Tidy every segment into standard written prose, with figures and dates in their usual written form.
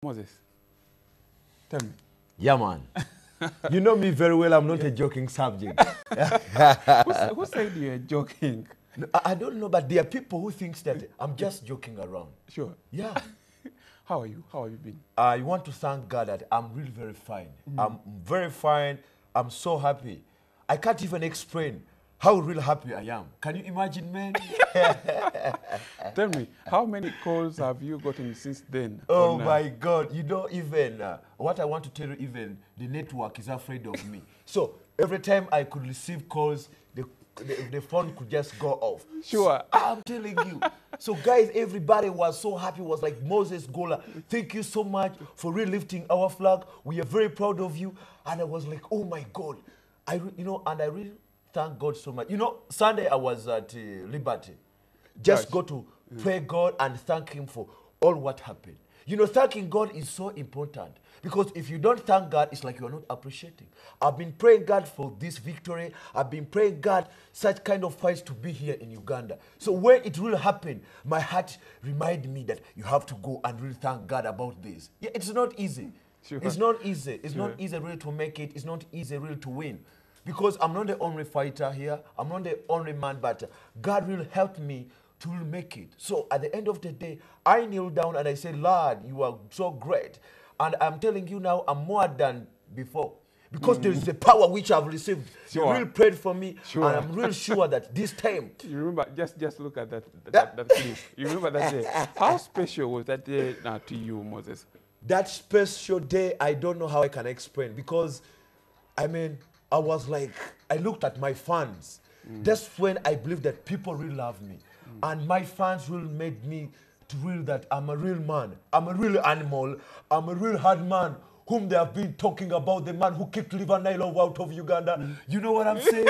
Moses, tell me. Yeah, man. You know me very well. I'm not a joking subject. Who said you're joking? No, I don't know, but there are people who think that I'm just joking around. Sure. Yeah. How are you? How have you been? I want to thank God that I'm really very fine. I'm very fine. I'm so happy. I can't even explain how really happy I am. Can you imagine, man? Tell me, how many calls have you gotten since then? Oh my God. You know, even what I want to tell you, even the network is afraid of me. So every time I could receive calls, the phone could just go off. Sure. I'm telling you. So guys, everybody was so happy, was like, Moses Gola, thank you so much for really lifting our flag. We are very proud of you. And I was like, oh my God. I really thank God so much. You know, Sunday I was at Liberty. Just go to pray God and thank him for all what happened. You know, thanking God is so important. Because if you don't thank God, it's like you're not appreciating. I've been praying God for this victory. I've been praying God such kind of fights to be here in Uganda. So when it really happened, my heart reminded me that you have to go and really thank God about this. Yeah, it's not easy. Sure. It's not easy. It's not easy really to make it. It's not easy really to win. Because I'm not the only fighter here. I'm not the only man, but God will help me to make it. So at the end of the day, I kneel down and I say, Lord, you are so great. And I'm telling you now, I'm more than before. Because there is a power which I've received. Sure. You really prayed for me. Sure. And I'm really sure that this time. You remember, just look at that clip. You remember that day? How special was that day to you, Moses? That special day, I don't know how I can explain. Because, I mean, I was like, I looked at my fans. That's when I believed that people really love me. And my fans really made me to real that I'm a real man. I'm a real animal. I'm a real hard man whom they have been talking about, the man who kicked Liver Nilo out of Uganda. You know what I'm saying?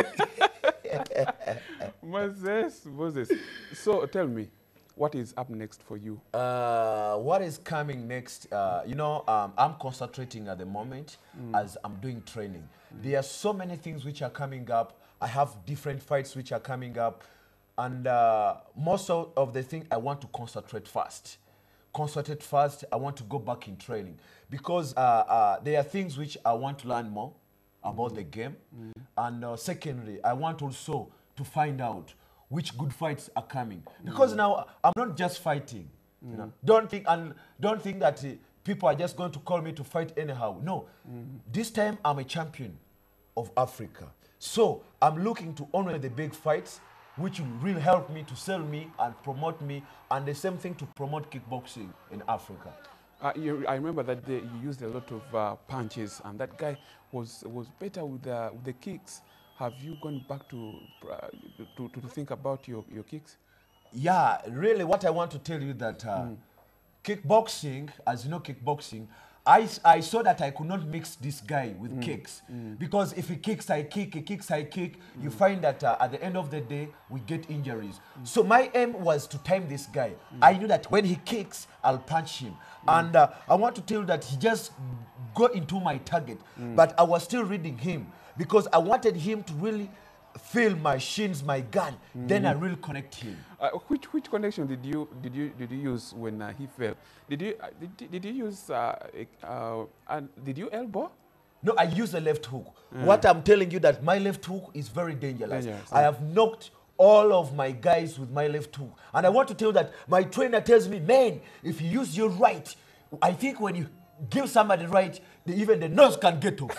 Moses. So tell me, what is up next for you? What is coming next? I'm concentrating at the moment as I'm doing training. There are so many things which are coming up. I have different fights which are coming up. And most of the thing I want to concentrate first. I want to go back in training. Because there are things which I want to learn more about the game. And secondly, I want also to find out which good fights are coming. Because now I'm not just fighting. You know? Don't think that people are just going to call me to fight anyhow. No. This time I'm a champion of Africa. So I'm looking to honor the big fights, which will really help me to sell me and promote me, and the same thing to promote kickboxing in Africa. I remember that day you used a lot of punches, and that guy was better with the kicks. Have you gone back to think about your kicks? Yeah, really what I want to tell you that kickboxing, as you know, kickboxing, I saw that I could not mix this guy with kicks. Because if he kicks, I kick, he kicks, I kick. You find that at the end of the day, we get injuries. So my aim was to time this guy. I knew that when he kicks, I'll punch him. And I want to tell you that he just got into my target. But I was still reading him because I wanted him to really feel my shins, my gun. Then I really connect him. Which connection did you use when he fell? Did you use did you elbow? No, I use a left hook. What I'm telling you that my left hook is very dangerous. I have knocked all of my guys with my left hook. And I want to tell you that my trainer tells me, man, if you use your right, I think when you give somebody right, even the nose can get off.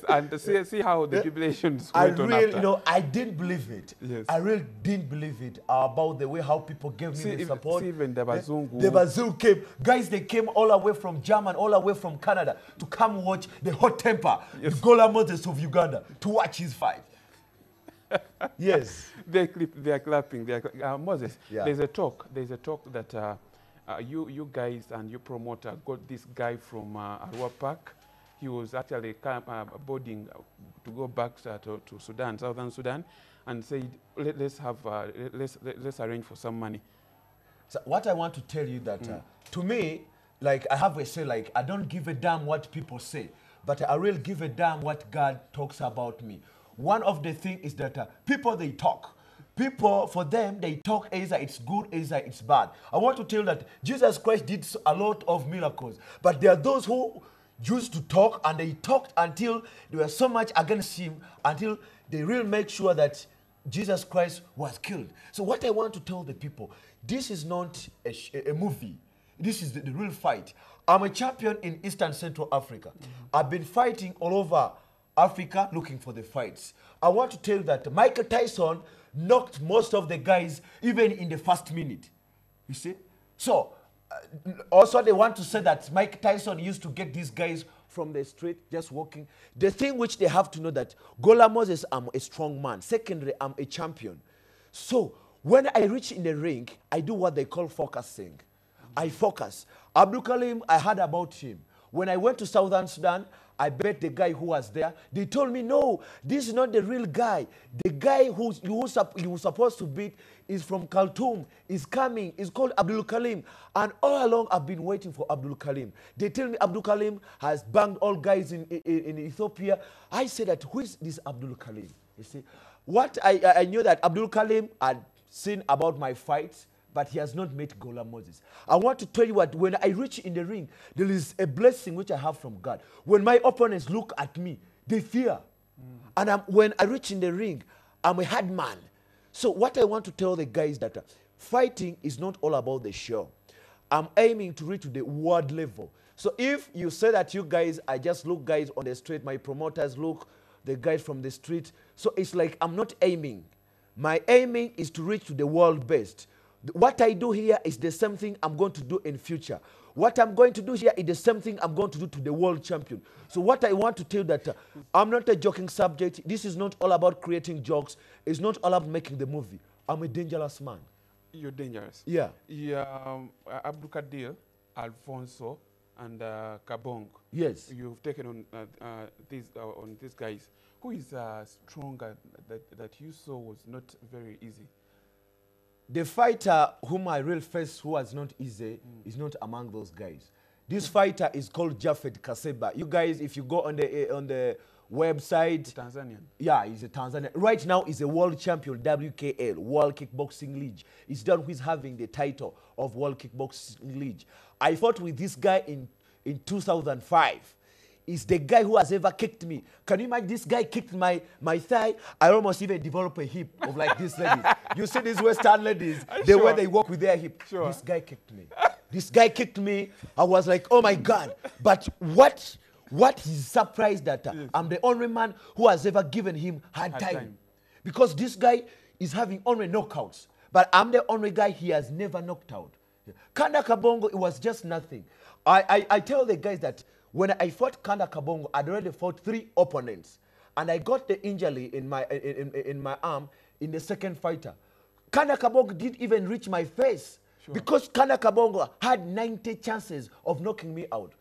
And see how the jubilations went on after. I didn't believe it. Yes. I really didn't believe it about the way how people gave me the support. Even the Bazungu. The Bazungu came. Guys, they came all the way from Germany, all the way from Canada to come watch the hot temper, the Gola Moses of Uganda, to watch his fight. Yes. They are clapping. Moses, Yeah. There's a talk that you guys and your promoter got this guy from Arua Park. He was actually boarding to go back to Sudan, Southern Sudan, and said, let's arrange for some money. So what I want to tell you that to me, like I have a say, like I don't give a damn what people say, but I really give a damn what God talks about me. One of the things is that people, they talk. People, for them, they talk either it's good, either it's bad. I want to tell you that Jesus Christ did a lot of miracles. But there are those who used to talk, and they talked until they were so much against him, until they really make sure that Jesus Christ was killed. So what I want to tell the people, this is not a movie. This is the real fight. I'm a champion in Eastern Central Africa. I've been fighting all over Africa looking for the fights. I want to tell you that Michael Tyson knocked most of the guys even in the first minute. You see? So, also they want to say that Mike Tyson used to get these guys from the street just walking. The thing which they have to know that GOLOLA Moses, I'm a strong man. Secondly, I'm a champion. So, when I reach in the ring, I do what they call focusing. I focus. Abdul Kalim, I heard about him. When I went to Southern Sudan, I bet the guy who was there. They told me, no, this is not the real guy. The guy who you was supposed to beat is from Khartoum, is coming, is called Abdul Kalim. And all along, I've been waiting for Abdul Kalim. They tell me Abdul Kalim has banged all guys in Ethiopia. I said that, who is this Abdul Kalim? You see, what I knew that Abdul Kalim had seen about my fights, but he has not met GOLOLA Moses. I want to tell you what, when I reach in the ring, there is a blessing which I have from God. When my opponents look at me, they fear. And when I reach in the ring, I'm a hard man. So what I want to tell the guys that fighting is not all about the show. I'm aiming to reach to the world level. So if you say that you guys, I just look guys on the street, my promoters look the guys from the street, so it's like I'm not aiming. My aiming is to reach to the world best. What I do here is the same thing I'm going to do in future. What I'm going to do here is the same thing I'm going to do to the world champion. So what I want to tell you that I'm not a joking subject. This is not all about creating jokes. It's not all about making the movie. I'm a dangerous man. You're dangerous. Yeah. Yeah, Abdul Kadir, Alfonso, and Kabong. Yes. You've taken on these guys. Who is stronger that you saw was not very easy? The fighter whom I really faced who was not easy is not among those guys. This fighter is called Japhet Kaseba. You guys, if you go on the website, Tanzanian. Yeah, he's a Tanzanian. Right now, he's a world champion, WKL, World Kickboxing League. He's done with having the title of World Kickboxing League. I fought with this guy in 2005. He's the guy who has ever kicked me. Can you imagine this guy kicked my thigh? I almost even developed a hip of like this ladies. You see these Western ladies, the way they walk with their hip. Sure. This guy kicked me. This guy kicked me. I was like, oh my God. But what he's surprised that I'm the only man who has ever given him hard time. Because this guy is having only knockouts. But I'm the only guy he has never knocked out. Kanda Kabongo, it was just nothing. I tell the guys that when I fought Kanda Kabongo, I'd already fought 3 opponents. And I got the injury in my arm in the second fighter. Kanda Kabongo didn't even reach my face. Sure. Because Kanda Kabongo had 90 chances of knocking me out.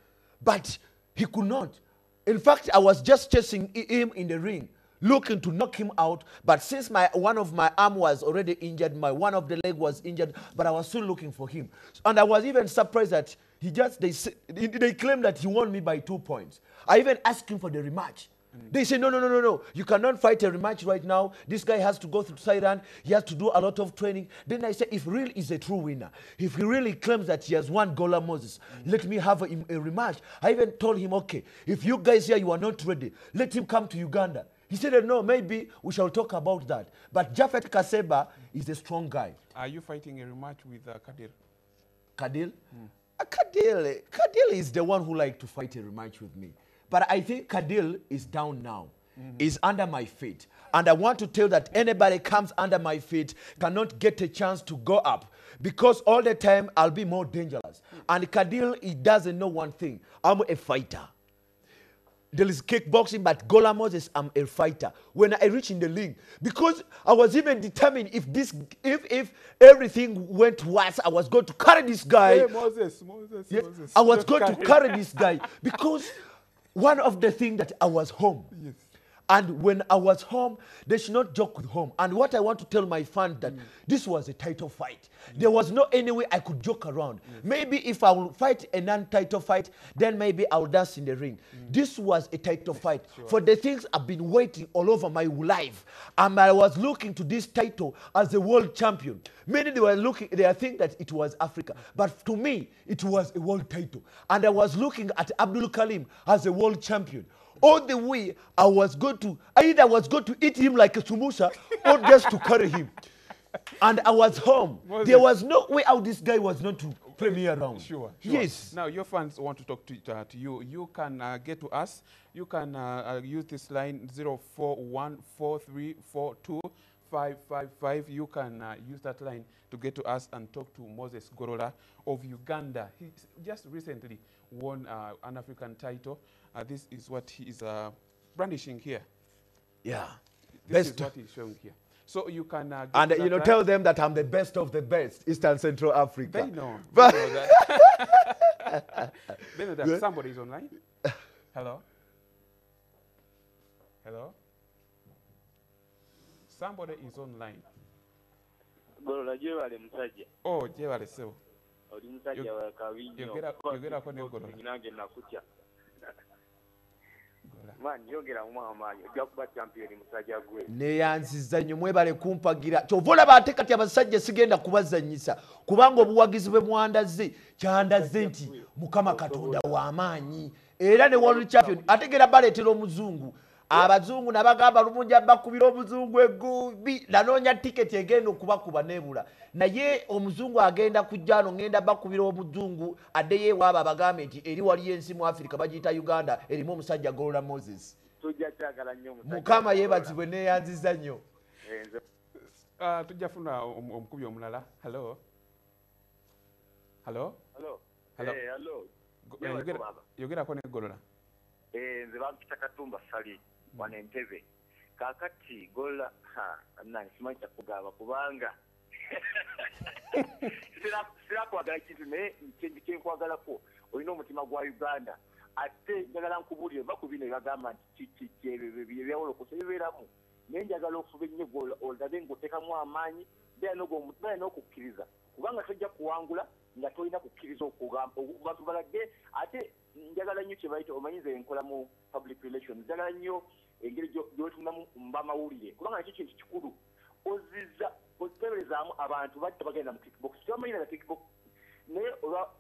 But he could not. In fact, I was just chasing him in the ring, looking to knock him out. But since one of my arm was already injured, one of the leg was injured, but I was still looking for him. And I was even surprised that they claimed that he won me by 2 points. I even asked him for the rematch. They say, no. You cannot fight a rematch right now. This guy has to go through Siren. He has to do a lot of training. Then I say, if really is a true winner, if he really claims that he has won GOLOLA Moses, let me have a rematch. I even told him, okay, if you guys here, you are not ready, let him come to Uganda. He said, no, maybe we shall talk about that. But Japhet Kaseba is a strong guy. Are you fighting a rematch with Kadir? Kadil? Kadil is the one who likes to fight a rematch with me. But I think Kadil is down now. Is under my feet. And I want to tell that anybody comes under my feet cannot get a chance to go up. Because all the time I'll be more dangerous. And Kadil, he doesn't know one thing. I'm a fighter. There is kickboxing, but GOLOLA Moses, I'm a fighter. When I reach in the league, because I was even determined if everything went worse, I was going to carry this guy. Hey, Moses. I was going to carry this guy because one of the things that I was home. Yes. And when I was home, they should not joke with home. And what I want to tell my fans that this was a title fight. There was no any way I could joke around. Maybe if I will fight a non-title fight, then maybe I will dance in the ring. This was a title fight. For the things I've been waiting all over my life. And I was looking to this title as a world champion. Many they think that it was Africa. But to me, it was a world title. And I was looking at Abdul Karim as a world champion. All the way I was going to eat him like a sumusa or just to carry him. And I was home. There was no way out this guy was not to play me around. Sure. Yes. Now your fans want to talk to you. You can get to us. You can use this line 0414342555. You can use that line to get to us and talk to Moses GOLOLA of Uganda. He just recently won an African title. This is what he is brandishing here. Yeah. This is what he's showing here. So you can get and to you know, tell them that I'm the best of the best, Eastern Central Africa. They know. But They know that. They know that somebody is online. Hello? Hello? Somebody is online. Oh, Jewale, so. Yogera kone GOLOLA. neyanziza nnyo mwebale kumpagira kyova olaba ate kati abasajja sigenda kubazanyisa kubanga obuwagizi bwe mwandaze kyandaze nti Mukama Katonda w'amaanyi era ne world champion ategera baleetera omuzungu abazungu nabagamba lumunja bakubira omuzungu eggubi nanoonya tiketi egenda okubakuba nebula naye omuzungu agenda kujja ano ngenda bakubira omuzungu addeyo ewaabo abagambe nti eri waliyo ensi mu Africa bagiyita Uganda erimu omusajja GOLOLA Moses. Mukama yeebazibwe neeyanziza nnyo. Tujja funa omukubi omulala. Hello? Hello? Hello? Yogerako ne GOLOLA. Nze bampita Katumba Sali wane Entebbe. Kakati GOLOLA nange simanyi kyakugamba kubanga sirakwagala kintu naye kyenkwagalako olina omutima gwa Uganda ate njagala nkubulire baku bino ebagamba nti ebyawolokosa bibeeramu naye njagala ofuba ennyo olabe ng'oteekamu amaanyi beera n'okukkiriza kubanga tojja kuwangula nga tolina kukkiriza bantu balage ate njagala nnyo kye bayita omanyiza enkola mu public relations njagala nnyo engeri gy'otunamu mbamawulire kubanga nakyo kintu kikulu ozizza oteberezaamu abantu bajja bagenda mu kickbox tebamanyi na kickbox naye